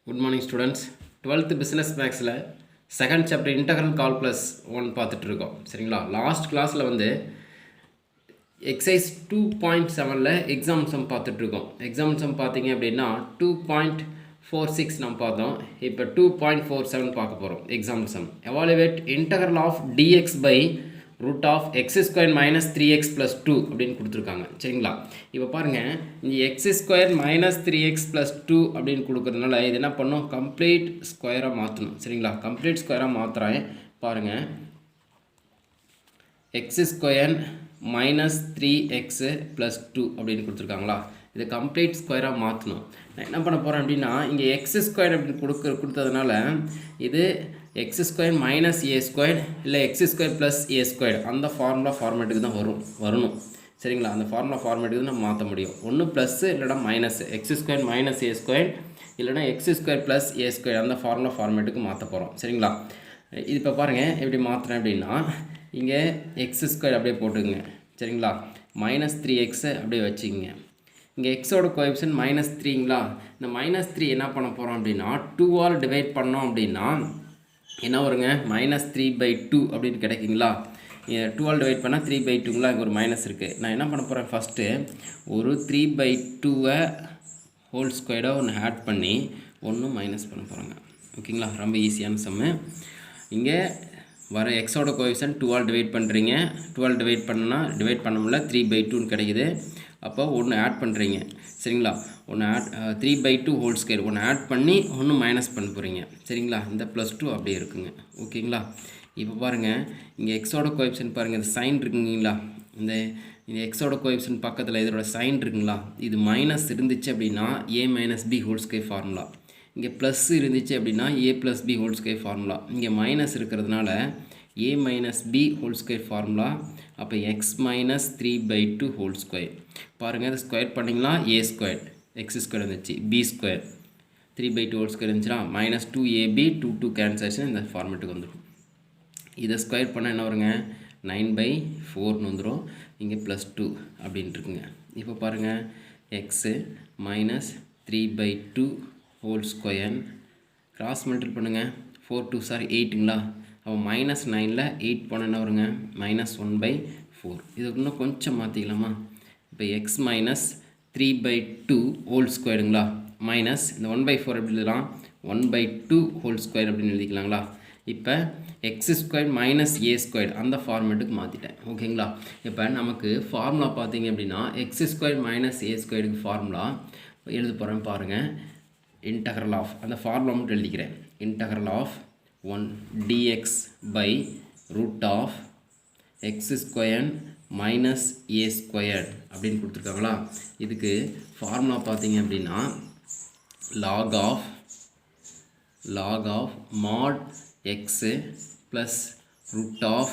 Good morning students. 12th business mathsல second chapter integral calculus 1 பார்த்துட்டு இருக்கோம். சரிங்களா? லாஸ்ட் கிளாஸ்ல வந்து exercise 2.7ல exam sum பார்த்துட்டு இருக்கோம். exam sum பார்த்தீங்க அப்படின்னா 2.46 நம்ம பார்த்தோம். இப்போ 2.47 பார்க்க போறோம். exam sum. Evaluate integral of dx by root of x square minus 3x plus 2 அப்படின்னு கொடுத்துருக்காங்க. சரிங்களா? இப்போ பாருங்கள் இங்கே x square minus 3x plus 2 அப்படின்னு கொடுக்குறதுனால இது என்ன பண்ணணும், கம்ப்ளீட் ஸ்கொயராக மாற்றணும். சரிங்களா? கம்ப்ளீட் ஸ்கொயராக மாற்றுறேன். பாருங்கள் x square minus 3x plus 2 அப்படின்னு கொடுத்துருக்காங்களா, இது கம்ப்ளீட் ஸ்கொயராக மாற்றணும். நான் என்ன பண்ண போகிறேன் அப்படின்னா இங்கே எக்ஸ் ஸ்கொயர் அப்படின்னு கொடுத்ததுனால இது எக்ஸ் ஸ்கொயர் மைனஸ் ஏ ஸ்கொயர் இல்லை X square plus a square அந்த ஃபார்மேட்டுக்கு தான் வரணும். சரிங்களா? அந்த ஃபார்மேட்டுக்கு நம்ம மாற்ற முடியும். ஒன்று ப்ளஸ்ஸு இல்லைனா மைனஸ், எக்ஸ் ஸ்கொயர் மைனஸ் ஏ ஸ்கொயர் இல்லைனா X square plus a square அந்த ஃபார்மேட்டுக்கு மாற்ற போகிறோம். சரிங்களா? இது இப்போ பாருங்கள் எப்படி மாற்றுறேன் அப்படின்னா இங்கே எக்ஸ் ஸ்கொயர் அப்படியே போட்டுக்குங்க. சரிங்களா? மைனஸ் 3x அப்படியே வச்சுக்கிங்க. இங்கே எக்ஸோட கோஎஃபிஷியன்ட் மைனஸ் 3ங்களா, இந்த மைனஸ் 3 என்ன பண்ண போகிறோம் அப்படின்னா 2ஆல் டிவைட் பண்ணோம் அப்படின்னா என்ன வருங்க, மைனஸ் 3/2 அப்படின்னு கிடைக்குங்களா. 2ஆல் டிவைட் பண்ணால் 3/2ங்களா, இங்கே ஒரு மைனஸ் இருக்குது. நான் என்ன பண்ண போகிறேன், ஃபஸ்ட்டு ஒரு 3/2 ஹோல் ஸ்கொயராக ஒன்று ஆட் பண்ணி ஒன்றும் மைனஸ் பண்ண போகிறாங்க. ஓகேங்களா? ரொம்ப ஈஸியான சம்மு. இங்கே வர எக்ஸோட கோஎஃபிஷியன்ட் 2ஆல் டிவைட் பண்ணுறீங்க. 2ஆல் டிவைட் பண்ண முடியல 3/2ன்னு கிடைக்குது. அப்போ ஒன்று ஆட் பண்ணுறீங்க. சரிங்களா? ஒன்று ஆட் 3/2 ஹோல் ஸ்கொயர் ஒன்று ஆட் பண்ணி ஒன்று மைனஸ் பண்ண போகிறீங்க. சரிங்களா? இந்த ப்ளஸ் 2 அப்படியே இருக்குங்க. ஓகேங்களா? இப்போ பாருங்கள் இங்கே எக்ஸோட கோஎஃபிஷியன்ட் பாருங்கள், இந்த சைன் இருக்குங்களா, இந்த எக்ஸோட கோஎஃபிஷியன்ட் பக்கத்தில் இதோட சைன் இருக்குங்களா, இது மைனஸ் இருந்துச்சு அப்படின்னா a minus b whole square formula, இங்கே ப்ளஸ் இருந்துச்சு அப்படின்னா a plus b whole square formula, இங்கே மைனஸ் இருக்கிறதுனால a minus b whole square formula. அப்போ எக்ஸ் மைனஸ் 3/2 ஹோல் ஸ்கொயர். பாருங்கள் இது ஸ்கொயர் பண்ணிங்களா, ஏ ஸ்கொயர் எக்ஸ் ஸ்கொயர் இருந்துச்சு, பி ஸ்கொயர் 3/2 ஹோல் ஸ்கொயர் இருந்துச்சுன்னா மைனஸ் 2ab 2 கேன்சலேஷன் இந்த ஃபார்மேட்டுக்கு வந்துடும். இதை ஸ்கொயர் பண்ணால் என்ன வருங்க, 9/4ன்னு வந்துடும். இங்கே ப்ளஸ் 2 அப்படின்ட்டு இருக்குங்க. இப்போ பாருங்கள் x minus 3/2 whole square cross multiple பண்ணுங்கள். 4 2 சார் 8ங்களா, அப்போ மைனஸ் 9ல் 8 போனால் என்ன வருங்க, மைனஸ் 1/4. இதுக்கு இன்னும் கொஞ்சம் மாற்றிக்கலாமா, இப்போ எக்ஸ் மைனஸ் 3/2 ஹோல் ஸ்கொயருங்களா, மைனஸ் இந்த 1/4 எப்படி எழுதலாம், 1/2 ஹோல் ஸ்கொயர் அப்படின்னு எழுதிக்கலாங்களா. இப்போ எக்ஸ் ஸ்கொயர் மைனஸ் ஏ ஸ்கொயர் அந்த ஃபார்மேட்டுக்கு மாற்றிட்டேன். ஓகேங்களா? இப்போ நமக்கு ஃபார்முலா பார்த்தீங்க அப்படின்னா எக்ஸ் ஸ்கொயர் மைனஸ் ஏ ஸ்கொயருக்கு ஃபார்முலா எழுத போகிறேன். பாருங்கள் இன்டகரல் ஆஃப் அந்த ஃபார்முலா மட்டும் எழுதிக்கிறேன். Integral of 1 dx by root of x square minus a square அப்படின்னு கொடுத்துருக்காங்களா. இதுக்கு ஃபார்முலா பார்த்தீங்க அப்படின்னா log of mod x plus root of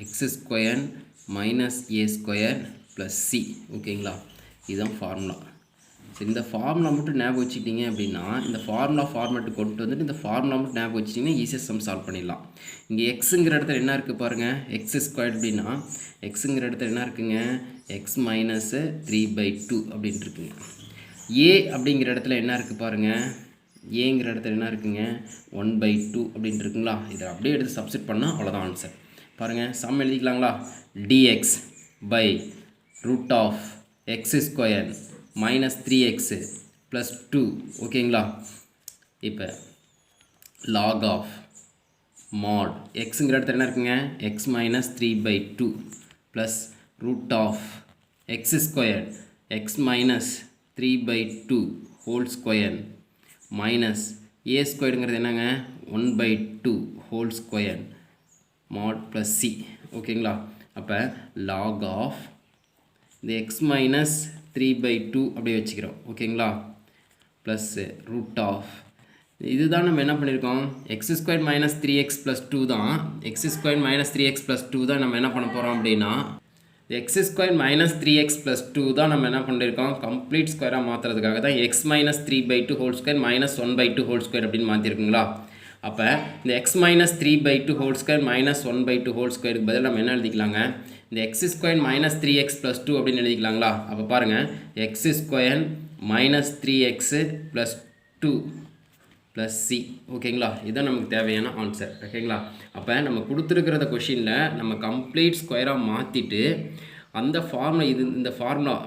x square minus a square plus c. ஓகேங்களா? இதுதான் ஃபார்முலா. இந்த ஃபார்முலா மட்டும் ஞாபகம் வச்சுக்கிட்டீங்க அப்படின்னா இந்த ஃபார்மேட்டு கொண்டு வந்துட்டு இந்த ஃபார்முலா மட்டும் ஞாபகம் வச்சுட்டிங்கன்னா ஈஸியாக சம் சால்வ் பண்ணிடலாம். இங்கே எக்ஸுங்கிற இடத்துல என்ன இருக்குது பாருங்கள், எக்ஸ் ஸ்கொயர் அப்படின்னா எக்ஸுங்கிற இடத்துல என்ன இருக்குங்க, எக்ஸ் மைனஸ் 3/2 அப்படின்ட்டு இருக்குங்க. ஏ அப்படிங்கிற இடத்துல என்ன இருக்குது பாருங்கள், ஏங்கிற இடத்துல என்ன இருக்குங்க, 1/2 அப்படின்ட்டு இருக்குங்களா. இதை அப்படியே எடுத்து சப்ஸ்டிட் பண்ணால் அவ்வளோதான் ஆன்சர். பாருங்கள் சம் எழுதிக்கலாங்களா, dx by root of x square minus 3x plus 2. ஓகேங்களா? இப்போ லாக் ஆஃப் மாட் எக்ஸுங்கிற இடத்துல என்ன இருக்குங்க, x minus 3/2 plus root of x square x minus 3/2 whole square minus a ஸ்கொயருங்கிறது என்னங்க, 1/2 whole square mod plus c. ஓகேங்களா? அப்போ லாக் ஆஃப் இந்த எக்ஸ் மைனஸ் 3/2 அப்படியே வச்சுக்கிறோம். ஓகேங்களா? ப்ளஸ் ரூட் ஆஃப் இதுதான் நம்ம என்ன பண்ணியிருக்கோம், X square minus 3x plus 2 தான், X square minus 3x plus 2 தான் நம்ம என்ன பண்ண போகிறோம் அப்படின்னா X square minus 3x plus 2 தான் நம்ம என்ன பண்ணியிருக்கோம், கம்ப்ளீட் ஸ்கொயராக மாற்றுறதுக்காக தான் x minus 3/2 whole square minus 1/2 whole square அப்படின்னு மாற்றிருக்குங்களா. அப்போ இந்த x minus 3/2 whole square minus 1/2 whole ஸ்கொயருக்கு பதில் நம்ம என்ன எழுதிக்கலாங்க, இந்த X square minus 3x plus 2 அப்படின்னு எழுதிக்கலாங்களா. அப்போ பாருங்கள் X square minus 3x plus 2 plus c. ஓகேங்களா, இதுதான் நமக்கு தேவையான ஆன்சர். ஓகேங்களா, அப்போ நம்ம கொடுத்துருக்கிறத கொஷினில் நம்ம கம்ப்ளீட் ஸ்கொயராக மாற்றிட்டு அந்த ஃபார்முலா இந்த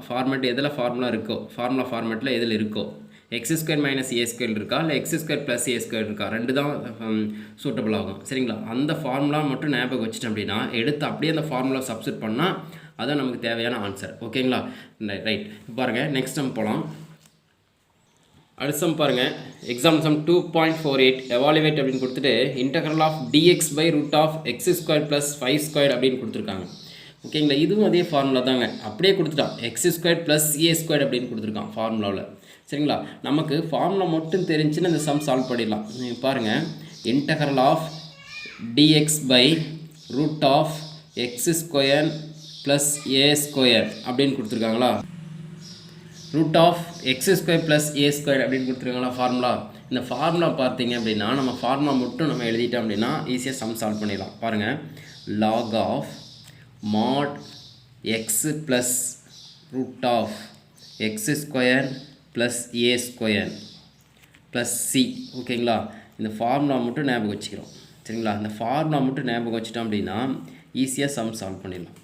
ஃபார்மேட் எதில் ஃபார்முலா இருக்கோ ஃபார்மேட்டில் எதில் இருக்கோ எக்ஸ் ஸ்கொயர் மைனஸ் ஏ ஸ்கொயர் இருக்கா இல்லை X square plus a square இருக்கா, ரெண்டு தான் சூட்டபிள் ஆகும். சரிங்களா, அந்த ஃபார்முலா மட்டும் ஞாபகம் வச்சுட்டோம் அப்படின்னா எடுத்து அப்படியே அந்த ஃபார்முலா சப்ஸ்டிட் பண்ணால் அதுதான் நமக்கு தேவையான ஆன்சர். ஓகேங்களா, ரைட். பாருங்கள், நெக்ஸ்ட் நம்ம போகலாம். அடுத்த சம் பாருங்கள், எக்ஸாம் சம் 2.48 எவாலுவேட் அப்படின்னு கொடுத்துட்டு integral of dx by root of x square plus 5 square அப்படின்னு கொடுத்துருக்காங்க. ஓகேங்களா, இதுவும் அதே ஃபார்முலா தாங்க, அப்படியே கொடுத்துட்டான். X square plus a square அப்படின்னு கொடுத்துருக்கான் ஃபார்முலாவில். சரிங்களா, நமக்கு ஃபார்முலா மட்டும் தெரிஞ்சுன்னு இந்த சம் சால்வ் பண்ணிடலாம். நீங்கள் பாருங்கள், integral of dx by root of x square plus a square அப்படின்னு கொடுத்துருக்காங்களா, root of x square plus a square அப்படின்னு கொடுத்துருக்காங்களா ஃபார்முலா. இந்த ஃபார்முலா பார்த்தீங்க அப்படின்னா நம்ம ஃபார்முலா மட்டும் நம்ம எழுதிட்டோம் அப்படின்னா ஈஸியாக சம் சால்வ் பண்ணிடலாம். பாருங்கள், log of mod x plus root of x square plus a square plus c. ஓகேங்களா, இந்த ஃபார்முலா மட்டும் ஞாபகம் வச்சுக்கிறோம். சரிங்களா, இந்த ஃபார்முலா மட்டும் ஞாபகம் வச்சுட்டோம் அப்படின்னா ஈஸியாக சம் சால்வ் பண்ணிடலாம்.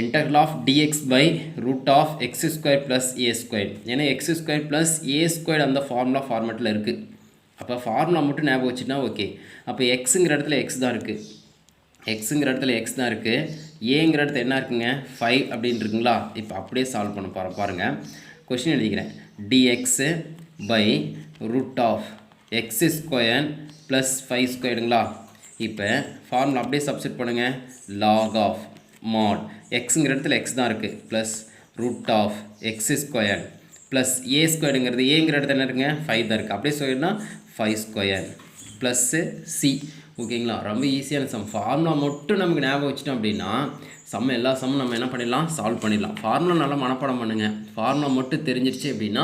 integral of dx by root of x square plus a square. ஏன்னா x square plus a square அந்த ஃபார்மேட்டில் இருக்குது. அப்போ ஃபார்முலா மட்டும் ஞாபகம் வச்சுன்னா ஓகே. அப்போ எக்ஸுங்கிற இடத்துல எக்ஸ் தான் இருக்குது, ஏங்கிற இடத்துல என்ன இருக்குங்க 5 அப்படின்னு இருக்குங்களா. இப்போ அப்படியே சால்வ் பண்ண பாருங்கள், கொஷின் எழுதிக்கிறேன். dx by root of x square plus 5 ஸ்கொயருங்களா. இப்போ ஃபார்முலா அப்படியே சப்ஸ்டிட் பண்ணுங்கள். log of mod எக்ஸுங்கிற இடத்துல எக்ஸ் தான் இருக்குது plus root of x square plus a ஸ்கொயருங்கிறது ஏங்கிற இடத்துல என்ன இருக்குங்க 5 தான் இருக்குது, அப்படியே ஸ்கொயர்னா 5 ஸ்கொயர் ப்ளஸ்ஸு சி. ஓகேங்களா, ரொம்ப ஈஸியான சம். ஃபார்முலா மட்டும் நமக்கு ஞாபகம் வச்சுட்டோம் அப்படின்னா எல்லா சம்மும் நம்ம என்ன பண்ணிடலாம், சால்வ் பண்ணிடலாம். ஃபார்முலா நல்லா மனப்பாடம் பண்ணுங்கள். ஃபார்முலா மட்டும் தெரிஞ்சிருச்சு அப்படின்னா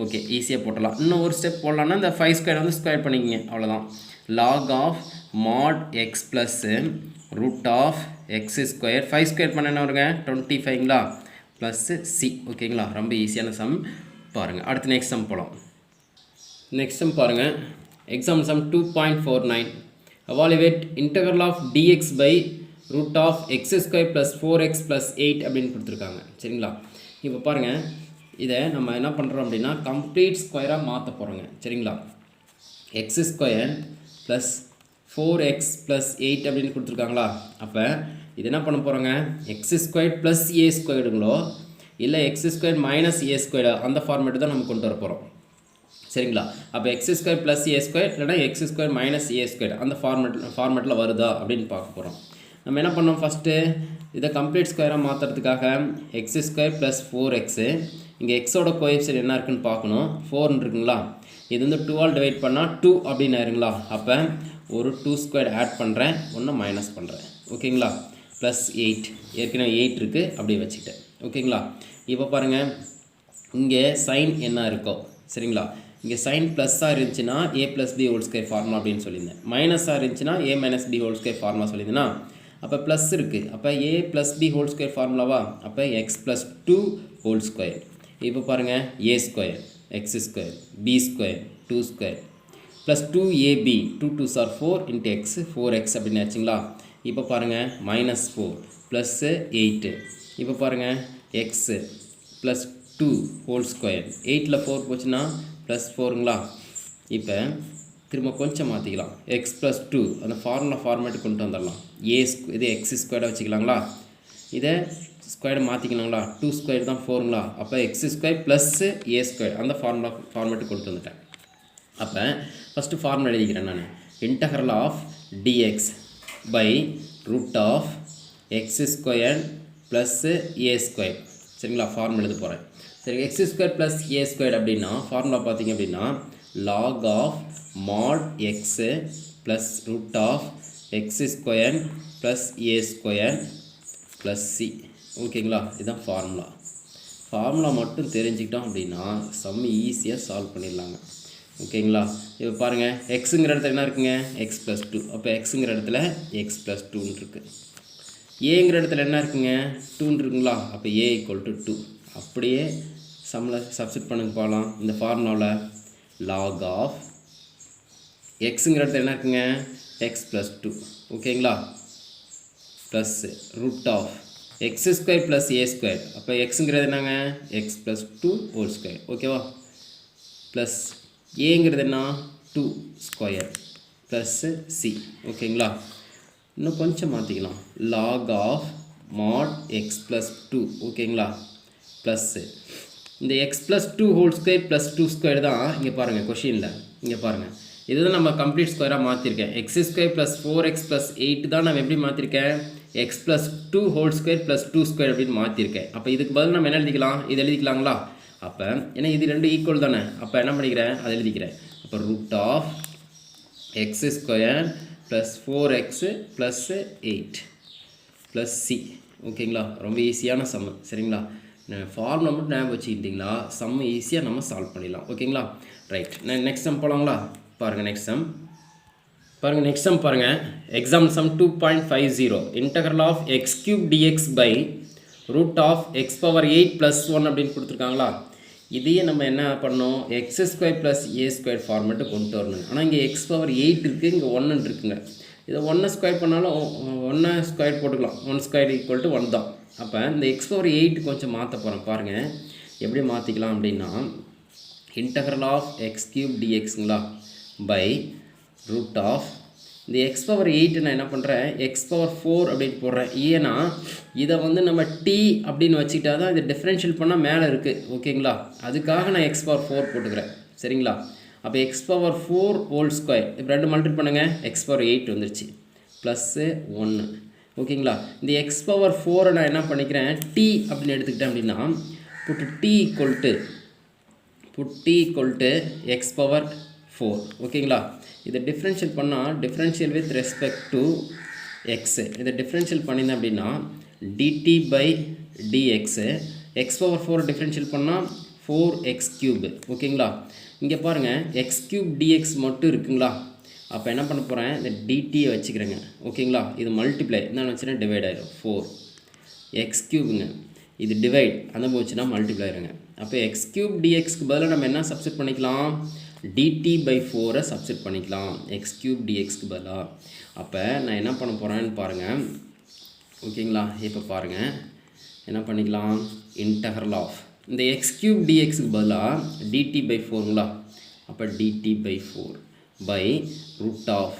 ஓகே, ஈஸியாக போட்டலாம். இன்னும் ஒரு ஸ்டெப் போடலான்னா இந்த 5 ஸ்கொயர் வந்து ஸ்கொயர் பண்ணிக்கங்க, அவ்வளோதான். Log of mod x plus root of x square 5 square பண்ண என்ன வருங்க 25ங்களா ப்ளஸ்ஸு சி. ஓகேங்களா, ரொம்ப ஈஸியான சம். பாருங்கள், அடுத்து நெக்ஸ்ட் சம் போகலாம். நெக்ஸ்ட் சம் பாருங்கள், exam sum 2.49 evaluate integral of dx by root of x square plus 4x plus 8 அப்படின்னு கொடுத்துருக்காங்க. சரிங்களா, இப்போ பாருங்கள், இதை நம்ம என்ன பண்ணுறோம் அப்படின்னா கம்ப்ளீட் ஸ்கொயராக மாற்ற போகிறோங்க. சரிங்களா, X square plus 4x plus 8 அப்படின்னு கொடுத்துருக்காங்களா. அப்போ இது என்ன பண்ண போகிறோங்க, எக்ஸ் ஸ்கொயர் ப்ளஸ் ஏ ஸ்கொயர்டுங்களோ இல்லை எக்ஸ் ஸ்கொயர் மைனஸ் ஏ ஸ்கொயர் அந்த ஃபார்மேட்டு தான் நம்ம கொண்டு வர போகிறோம். சரிங்களா, அப்போ x square plus a square இல்லைனா எக்ஸ் ஸ்கொயர் மைனஸ் ஏ ஸ்கொயர் அந்த ஃபார்மேட்டில் வருதா அப்படின்னு பார்க்க போகிறோம். நம்ம என்ன பண்ணோம், ஃபஸ்ட்டு இதை கம்ப்ளீட் ஸ்கொயராக மாற்றுறதுக்காக எக்ஸ் ஸ்கொயர் ப்ளஸ் 4x, இங்கே எக்ஸோட கோஎஃபிஷியன்ட் என்ன இருக்குன்னு பார்க்கணும். 4 இருக்குங்களா, இது வந்து 2ஆல் டிவைட் பண்ணால் 2 அப்படின்னு ஆயிருங்களா. அப்போ ஒரு 2 ஸ்கொயர் ஆட் பண்ணுறேன், ஒன்று மைனஸ் பண்ணுறேன். ஓகேங்களா, ப்ளஸ் 8, ஏற்கனவே 8 இருக்குது அப்படியே வச்சுக்கிட்டேன். ஓகேங்களா, இப்போ பாருங்கள், இங்கே சைன் என்ன இருக்கோ. சரிங்களா, இங்கே சைன் ப்ளஸ்ஸாக இருந்துச்சுன்னா a plus b whole square formula அப்படின்னு சொல்லியிருந்தேன். மைனஸாக இருந்துச்சுன்னா a minus b whole square formula சொல்லியிருந்தேன்னா அப்போ ப்ளஸ் இருக்குது. அப்போ a plus b whole square ஃபார்முலாவா, அப்போ எக்ஸ் ப்ளஸ் 2 ஹோல் ஸ்கொயர். இப்போ பாருங்கள், a square x square b square 2 square plus 2ab 2 2s are 4 into x 4x அப்படின்னு ஆச்சுங்களா. இப்போ பாருங்கள் -4 ப்ளஸ் 8. இப்போ பாருங்கள் எக்ஸு ப்ளஸ் 2 ஹோல் ஸ்கொயர் 8ல் 4 போச்சுன்னா ப்ளஸ் 4ங்களா. இப்போ திரும்ப கொஞ்சம் மாற்றிக்கலாம், எக்ஸ் ப்ளஸ் 2 அந்த ஃபார்மேட்டு கொண்டு வந்துடலாம். இது எக்ஸ் ஸ்கொயர்டாக வச்சுக்கலாங்களா, இதை ஸ்கொயர்டை மாற்றிக்கலாங்களா. 2 ஸ்கொயர் தான் 4ங்களா. அப்போ x square plus a square அந்த ஃபார்மேட்டு கொண்டு வந்துட்டேன். அப்போ ஃபஸ்ட்டு ஃபார்முலா எழுதிக்கிறேன் நான். Integral of dx by root of x square plus a square. சரிங்களா, ஃபார்முலா எழுத போகிறேன். சரி, x square plus a square அப்படின்னா ஃபார்முலா பார்த்தீங்க அப்படின்னா log of mod x plus root of x square plus a square plus c. ஓகேங்களா, இதுதான் formula மட்டும் தெரிஞ்சுக்கிட்டோம் அப்படின்னா சம் ஈஸியாக சால்வ் பண்ணிடலாங்க. ஓகேங்களா, இப்போ பாருங்கள், எக்ஸுங்கிற இடத்துல என்ன இருக்குங்க எக்ஸ் ப்ளஸ் 2. அப்போ எக்ஸுங்கிற இடத்துல எக்ஸ் ப்ளஸ் 2 இருக்குது. ஏங்கிற இடத்துல என்ன இருக்குங்க 2 இருக்குங்களா. அப்போ ஏ ஈக்குவல் டு 2 அப்படியே சம்மில் சப்ஸ்டிட் பண்ணுங்க பார்க்கலாம். இந்த ஃபார்முலாவில் லாக் ஆஃப் எக்ஸுங்கிற இடத்துல என்ன இருக்குங்க எக்ஸ் ப்ளஸ் டூ ஓகேங்களா plus root of x square plus a square அப்போ எக்ஸுங்கிறது என்னங்க x plus two whole square ஓகேவா ப்ளஸ் ஏங்கிறது என்ன டூ ஸ்கொயர் ப்ளஸ்ஸு சி ஓகேங்களா இன்னும் கொஞ்சம் மாற்றிக்கலாம் log of mod x plus two ஓகேங்களா ப்ளஸ்ஸு இந்த x plus two whole square plus two square தான் இங்கே பாருங்கள் கொஷினில் இங்கே பாருங்கள் இதுதான் நம்ம கம்ப்ளீட் ஸ்கொயராக மாற்றிருக்கேன் x square plus 4x plus 8 தான் நம்ம எப்படி மாற்றிருக்கேன் x plus two whole square plus two square அப்படின்னு மாற்றிருக்கேன் அப்போ இதுக்கு பதில் நம்ம என்ன எழுதிக்கலாம் இது எழுதிக்கலாங்களா அப்போ ஏன்னா இது ரெண்டு ஈக்குவல் தானே அப்போ என்ன பண்ணிக்கிறேன் அதை எழுதிக்கிறேன் அப்போ root of x square plus 4x plus 8 plus c ஓகேங்களா ரொம்ப ஈஸியான சம்மு சரிங்களா ஃபார்முலா மட்டும் ஞாபகம் வச்சுக்கிட்டிங்களா சம்மு ஈஸியாக நம்ம சால்வ் பண்ணிடலாம் ஓகேங்களா ரைட் நெக்ஸ்ட் சம் போகலாங்களா பாருங்கள் நெக்ஸ்ட் சம் பாருங்கள் exam sum 2.50 integral of x cube dx by root of x power 8 plus 1 அப்படின்னு கொடுத்துருக்காங்களா இதையே நம்ம என்ன பண்ணோம் x square plus a square format கொண்டு வரணும் ஆனால் இங்கே எக்ஸ் பவர் 8 இருக்குது இங்கே 1 இருக்குங்க இதை 1 ஸ்கொயர் பண்ணாலும் 1 ஸ்கொயர் போட்டுக்கலாம் 1 ஸ்கொயர் ஈக்குவல் டு 1 தான் அப்போ இந்த எக்ஸ் பவர் 8 கொஞ்சம் மாற்ற போகிறோம் பாருங்கள் எப்படி மாற்றிக்கலாம் அப்படின்னா இன்டகரல் ஆஃப் எக்ஸ் கியூப் டிஎக்ஸுங்களா பை ரூட் ஆஃப் இந்த எக்ஸ் பவர் 8 நான் என்ன பண்ணுறேன் எக்ஸ் பவர் 4 அப்படின்னு போடுறேன் ஏன்னா இதை வந்து நம்ம டி அப்படின்னு வச்சுக்கிட்டா தான் இது டிஃப்ரென்ஷியல் பண்ணால் மேலே இருக்குது ஓகேங்களா அதுக்காக நான் எக்ஸ் பவர் 4 போட்டுக்கிறேன் சரிங்களா அப்போ எக்ஸ் பவர் 4 ஹோல் ஸ்கொயர் இப்போ ரெண்டு மல்டிபிள் பண்ணுங்கள் எக்ஸ் பவர் 8 வந்துருச்சு ப்ளஸ்ஸு 1 ஓகேங்களா இந்த எக்ஸ் பவர் 4 நான் என்ன பண்ணிக்கிறேன் டி அப்படின்னு எடுத்துக்கிட்டேன் அப்படின்னா put t equal to x power 4 ஓகேங்களா இதை டிஃப்ரென்ஷியல் பண்ணால் differential with respect to x இதை டிஃப்ரென்ஷியல் பண்ணியிருந்தேன் அப்படின்னா dt by dx x power 4 differential பண்ணால் 4x கியூபு ஓகேங்களா இங்கே பாருங்கள் எக்ஸ் கியூப் டிஎக்ஸ் மட்டும் இருக்குங்களா அப்போ என்ன பண்ண போகிறேன் இந்த டிடியை வச்சுக்கிறேங்க ஓகேங்களா இது மல்டிப்ளை நான் வச்சுன்னா டிவைட் ஆயிடும் 4x கியூபுங்க இது டிவைட் அந்த போச்சுன்னா மல்டிப்ளை ஆயிருங்க அப்போ எக்ஸ் கியூப் டிஎக்ஸ்க்கு பதிலாக நம்ம என்ன சப்ஸ்டிட் பண்ணிக்கலாம் dt by 4 சப்ஸ்டிட் பண்ணிக்கலாம் எக்ஸ் கியூப் டிஎக்ஸ்க்கு பதிலாக அப்போ நான் என்ன பண்ண போகிறேன்னு பாருங்கள் ஓகேங்களா இப்போ பாருங்கள் என்ன பண்ணிக்கலாம் இன்டகரல் ஆஃப் இந்த எக்ஸ் கியூப் டிஎக்ஸுக்கு பதிலாக dt by 4ங்களா அப்போ dt by 4 by root of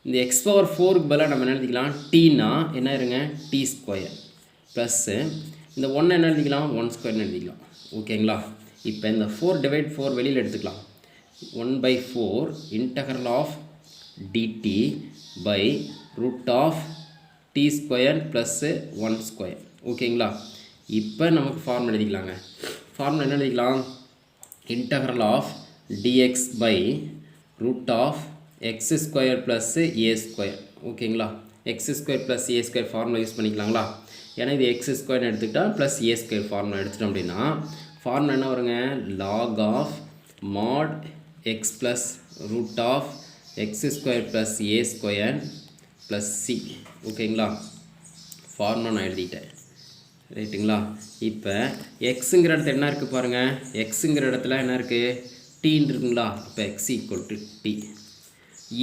இந்த எக்ஸ் பவர் 4க்கு பதிலாக நம்ம என்ன எழுதிக்கலாம் டீனா என்ன இருங்க டி ஸ்கொயர் ப்ளஸ்ஸு இந்த 1 என்ன எழுதிக்கலாம் 1 ஸ்கொயர்னு எழுதிக்கலாம் ஓகேங்களா இப்போ இந்த 4 டிவைட் 4 வெளியில் எடுத்துக்கலாம் 1/4 integral of dt by root of t square plus 1 square ஓகேங்களா இப்போ நமக்கு ஃபார்முலா எழுதிக்கலாங்க ஃபார்முலா என்ன எழுதிக்கலாம் integral of dx by root of x square plus a square ஓகேங்களா x square plus a square formula use பண்ணிக்கலாங்களா ஏன்னா இது எக்ஸ் ஸ்கொயர்னு எடுத்துக்கிட்டால் ப்ளஸ் ஏ ஸ்கொயர் ஃபார்முலா எடுத்துட்டோம் அப்படின்னா ஃபார்முலா என்ன வருங்க log of mod x plus root of x square plus a square plus c ஓகேங்களா ஃபார்முலா நான் எழுதிட்டேன் ரைட்டுங்களா இப்போ எக்ஸுங்கிற இடத்துல என்ன இருக்குது பாருங்கள் எக்ஸுங்கிற இடத்துல என்ன இருக்குது டீன்னு இருக்குங்களா அப்போ எக்ஸ் ஈக்குவல் டு டி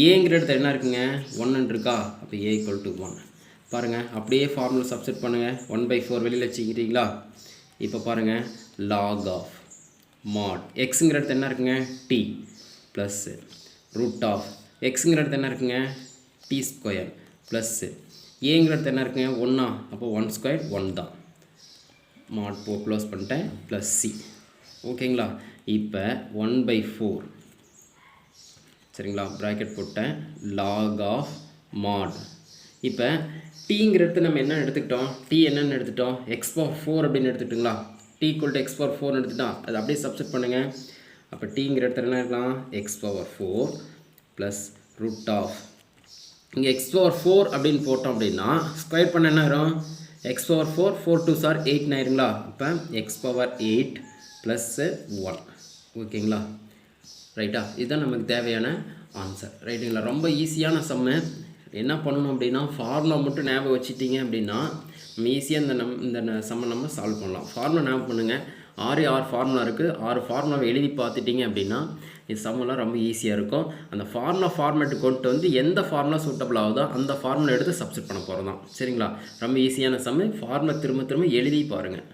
ஏங்கிற இடத்துல என்ன இருக்குங்க 1 இருக்கா அப்போ ஏ ஈக்குவல் டு 1 பாருங்கள் அப்படியே ஃபார்முலா சப்ஸ்டிட் பண்ணுங்கள் 1/4 வெளியில் வச்சுக்கிறீங்களா இப்போ பாருங்கள் லாக் ஆஃப் மாட் எக்ஸுங்கிற இடத்துல என்ன இருக்குங்க டி ப்ளஸ்ஸு ரூட் ஆஃப் எக்ஸுங்கிற இடத்துல என்ன இருக்குங்க டி ஸ்கொயர் ப்ளஸ்ஸு ஏங்கிற இடத்துல என்ன இருக்குங்க 1 அப்போ 1 ஸ்கொயர் 1 தான் மாட் க்ளோஸ் பண்ணிட்டேன் ப்ளஸ் சி ஓகேங்களா இப்போ 1/4 சரிங்களா ப்ராக்கெட் போட்டேன் லாக் ஆஃப் மாட் இப்போ டீங்கிற இடத்துல நம்ம என்ன எடுத்துக்கிட்டோம் டி என்னென்னு எடுத்துட்டோம் எக்ஸ் பவர் 4 அப்படின்னு எடுத்துக்கிட்டுங்களா t equal to x power 4 எடுத்துட்டா அது அப்படியே சப்ஸ்டிட் பண்ணுங்கள் அப்போ டீங்கிற இடத்துல என்ன இருக்கலாம் x power 4 plus root of இங்கே எக்ஸ் பவர் 4 அப்படின்னு போட்டோம் அப்படின்னா ஸ்கொயர் பண்ண என்ன வரும் எக்ஸ் பவர் 4 4 2 சார் 8 ஆயிருங்களா அப்போ எக்ஸ் பவர் 8 ப்ளஸ்ஸு 1 ஓகேங்களா ரைட்டா இதுதான் நமக்கு தேவையான ஆன்சர் ரைட்டுங்களா ரொம்ப ஈஸியான சம்மு என்ன பண்ணணும் அப்படின்னா ஃபார்முலா மட்டும் ஞாபகம் வச்சுட்டிங்க அப்படின்னா நம்ம ஈஸியாக இந்த சம்மை நம்ம சால்வ் பண்ணலாம் ஃபார்முலா ஞாபகம் பண்ணுங்கள் ஆறு ஃபார்முலா இருக்குது. 6 ஃபார்முலாவை எழுதி பார்த்துட்டிங்க அப்படின்னா இது சம்மெல்லாம் ரொம்ப ஈஸியாக இருக்கும். அந்த ஃபார்மேட்டு கொண்டு வந்து எந்த ஃபார்முலா சூட்டபிள் ஆகுதோ அந்த ஃபார்முலா எடுத்து சப்ஸ்டிட் பண்ண போகிறோம் தான். சரிங்களா? ரொம்ப ஈஸியான சம்மு. ஃபார்முலா திரும்ப திரும்ப எழுதி பாருங்கள்.